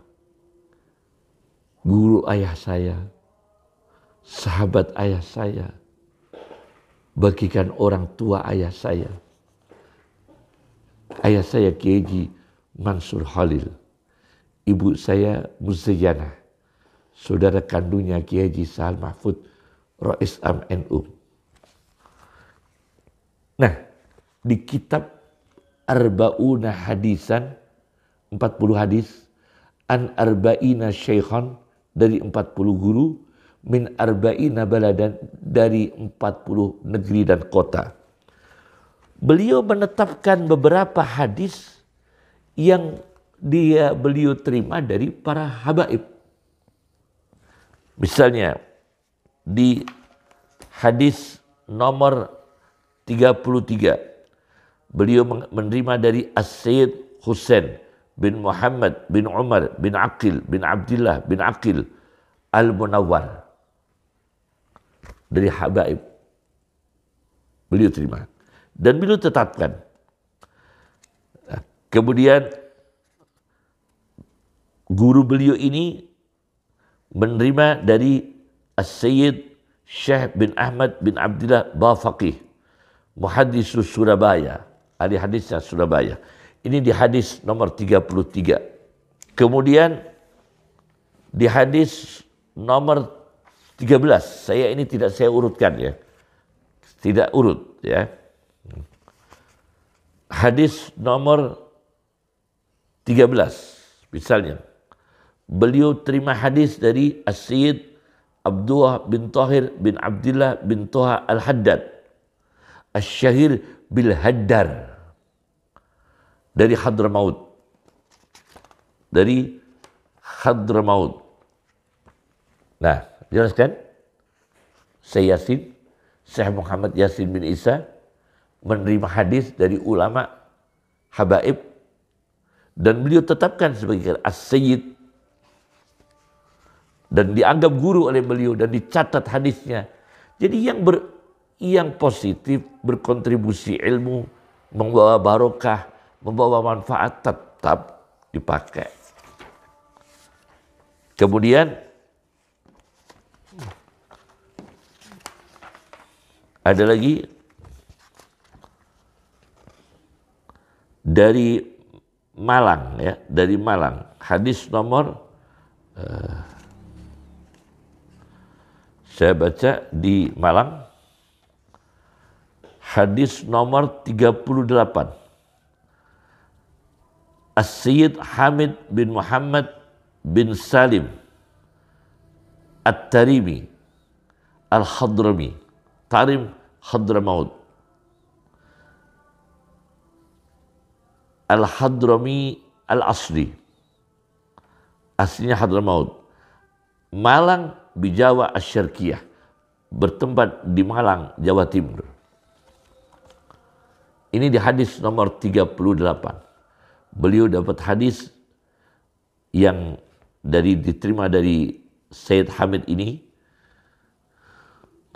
Guru ayah saya, sahabat ayah saya, bagikan orang tua ayah saya. Ayah saya Kiai Haji Mansur Khalil, ibu saya Muzayyana, saudara kandungnya Kiai Haji Sahal Mahfud, Rais Am NU. Nah, di kitab Arba'una Hadisan, 40 hadis, An Arba'ina Syaikhan, dari 40 guru, Min Arba'ina Baladan, dari 40 negeri dan kota. Beliau menetapkan beberapa hadis yang beliau terima dari para habaib. Misalnya di hadis nomor 33. Beliau menerima dari As-Sayyid Husain bin Muhammad bin Umar bin Aqil bin Abdullah bin Aqil Al-Munawwar dari Habaib. Beliau terima dan beliau tetapkan. Kemudian guru beliau ini menerima dari As-Sayyid Syekh bin Ahmad bin Abdullah Bafaqih, Muhaddis Surabaya, ahli hadisnya Surabaya. Ini di hadis nomor 33. Kemudian di hadis nomor 13, tidak saya urutkan ya. Tidak urut ya. Hadis nomor 13 misalnya. Beliau terima hadis dari As-Sayyid Abdullah bin Tahir bin Abdullah bin Toha Al-Haddad Asy-Syahir bil Haddar dari Hadramaut. Dari Hadramaut. Nah, jelaskan. Saya Yasin, Syekh Muhammad Yasin bin Isa menerima hadis dari ulama habaib dan beliau tetapkan sebagai As-Sayyid dan dianggap guru oleh beliau dan dicatat hadisnya. Jadi yang positif, berkontribusi ilmu, membawa barokah, membawa manfaat tetap dipakai. Kemudian ada lagi dari Malang ya, dari Malang. Hadis nomor saya baca di Malang. Hadis nomor 38. As-Sayyid Hamid bin Muhammad bin Salim At-Tarimi Al-Hadrami, Tarim Hadramaut. Al-Hadrami Al-Asli. Aslinya Hadramaut. Malang di Jawa Asy-Syarqiyah. Bertempat di Malang, Jawa Timur. Ini di hadis nomor 38. Beliau dapat hadis yang diterima dari Sayyid Hamid ini.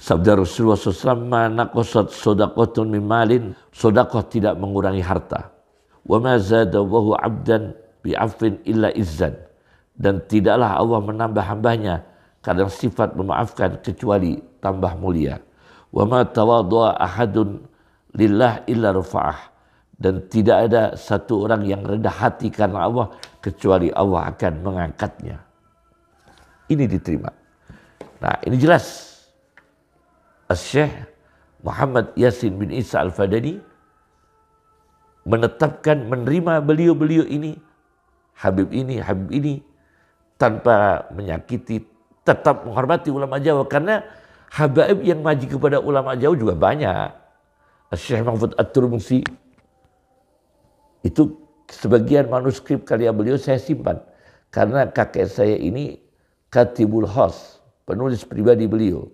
Sabda Rasulullah SAW, "Ma naqasat shadaqatun min malin." Sedekah tidak mengurangi harta. "Wa ma zada wa huwa 'abdan bi'afwin illa izzan." Dan tidaklah Allah menambah hambanya kadang sifat memaafkan kecuali tambah mulia. "Wa ma tawaddu'a ahadun lillah illa rafa'ah." Dan tidak ada satu orang yang rendah hati karena Allah kecuali Allah akan mengangkatnya. Ini diterima. Nah, ini jelas. Syekh Muhammad Yasin bin Isa Al-Fadani menetapkan menerima beliau-beliau ini, Habib ini tanpa menyakiti, tetap menghormati ulama Jawa karena habaib yang ngaji kepada ulama Jawa juga banyak. Syekh Mahfud At-Turmusi itu sebagian manuskrip karya beliau saya simpan karena kakek saya ini Katibul Khas, penulis pribadi beliau.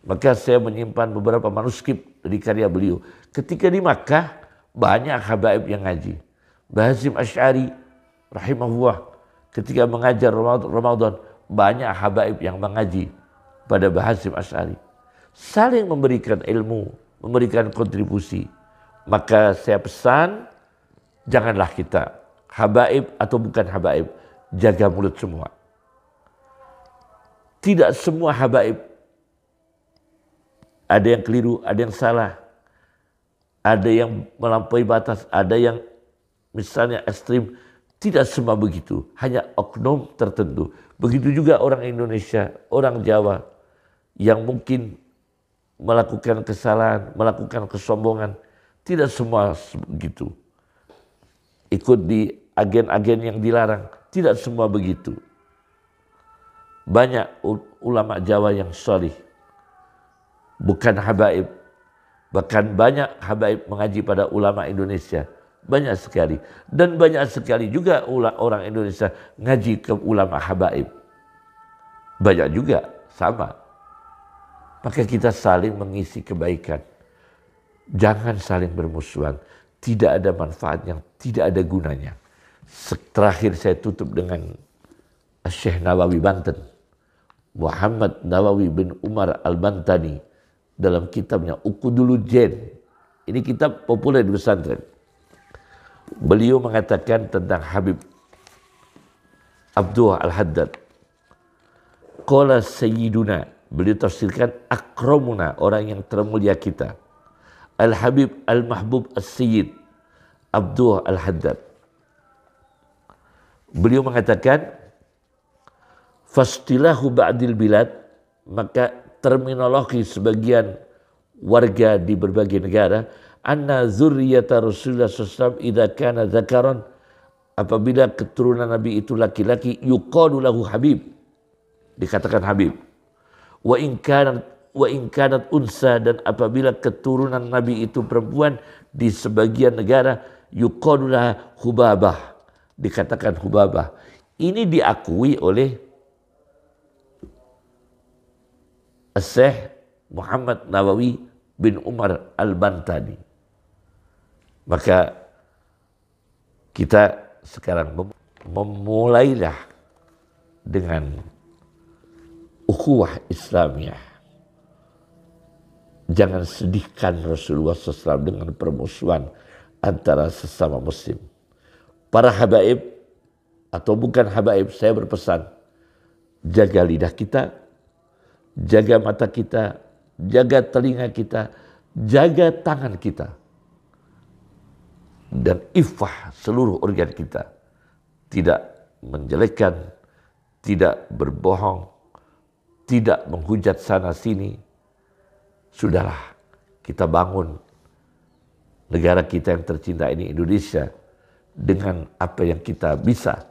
Maka saya menyimpan beberapa manuskrip dari karya beliau. Ketika di Makkah, banyak habaib yang ngaji. Mbah Hasyim Asy'ari rahimahullah ketika mengajar Ramadan, banyak habaib yang mengaji pada Mbah Hasyim Asy'ari. Saling memberikan ilmu, memberikan kontribusi. Maka saya pesan, janganlah kita habaib atau bukan habaib, jaga mulut semua. Tidak semua habaib. Ada yang keliru, ada yang salah. Ada yang melampaui batas, ada yang misalnya ekstrim. Tidak semua begitu, hanya oknum tertentu. Begitu juga orang Indonesia, orang Jawa yang mungkin melakukan kesalahan, melakukan kesombongan. Tidak semua begitu. Ikut di agen-agen yang dilarang, tidak semua begitu. Banyak ulama Jawa yang sholih. Bukan habaib. Bahkan banyak habaib mengaji pada ulama Indonesia. Banyak sekali. Dan banyak sekali juga orang Indonesia ngaji ke ulama habaib. Banyak juga, sama. Maka kita saling mengisi kebaikan. Jangan saling bermusuhan. Tidak ada manfaatnya, tidak ada gunanya. Terakhir saya tutup dengan Syekh Nawawi Banten. Muhammad Nawawi bin Umar Al-Bantani dalam kitabnya Uqudul Jen. Ini kitab populer di pesantren. Beliau mengatakan tentang Habib Abdullah Al-Haddad. Qala Sayyiduna, beliau tafsirkan akramuna, orang yang termulia kita. Al-Habib Al-Mahbub As-Sayyid Abdullah Al-Haddad. Beliau mengatakan, fastilahu ba'dil bilad, maka terminologi sebagian warga di berbagai negara, anna zurriyata Rasulullah SAW idha kana zakaran, apabila keturunan Nabi itu laki-laki, yuqalu lahu Habib, dikatakan Habib. Wa in kanat unsa, dan apabila keturunan Nabi itu perempuan di sebagian negara, yuqalu laha Hubabah, dikatakan Hubabah. Ini diakui oleh Syekh Muhammad Nawawi bin Umar Al-Bantani. Maka kita sekarang memulailah dengan ukhuwah Islamiyah. Jangan sedihkan Rasulullah SAW dengan permusuhan antara sesama muslim. Para habaib atau bukan habaib, saya berpesan, jaga lidah kita, jaga mata kita, jaga telinga kita, jaga tangan kita, dan iffah seluruh organ kita. Tidak menjelekkan, tidak berbohong, tidak menghujat sana sini. Sudahlah, kita bangun negara kita yang tercinta ini, Indonesia, dengan apa yang kita bisa,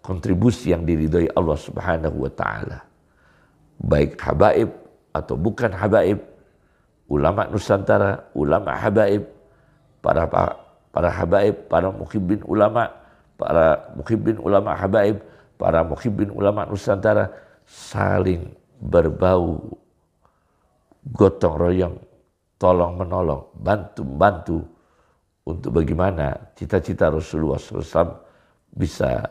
kontribusi yang diridhoi Allah Subhanahu wa Ta'ala. Baik habaib atau bukan habaib, ulama Nusantara, ulama habaib, para habaib, para muhibbin ulama, para muhibbin ulama habaib, para muhibbin ulama Nusantara, saling berbau, gotong royong, tolong menolong, bantu untuk bagaimana cita-cita Rasulullah SAW bisa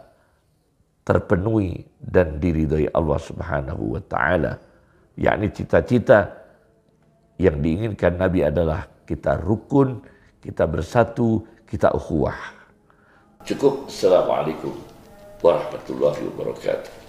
terpenuhi dan diridhoi Allah Subhanahu wa Ta'ala. Yakni cita-cita yang diinginkan Nabi adalah kita rukun, kita bersatu, kita ukhuwah. Cukup. Assalamualaikum warahmatullahi wabarakatuh.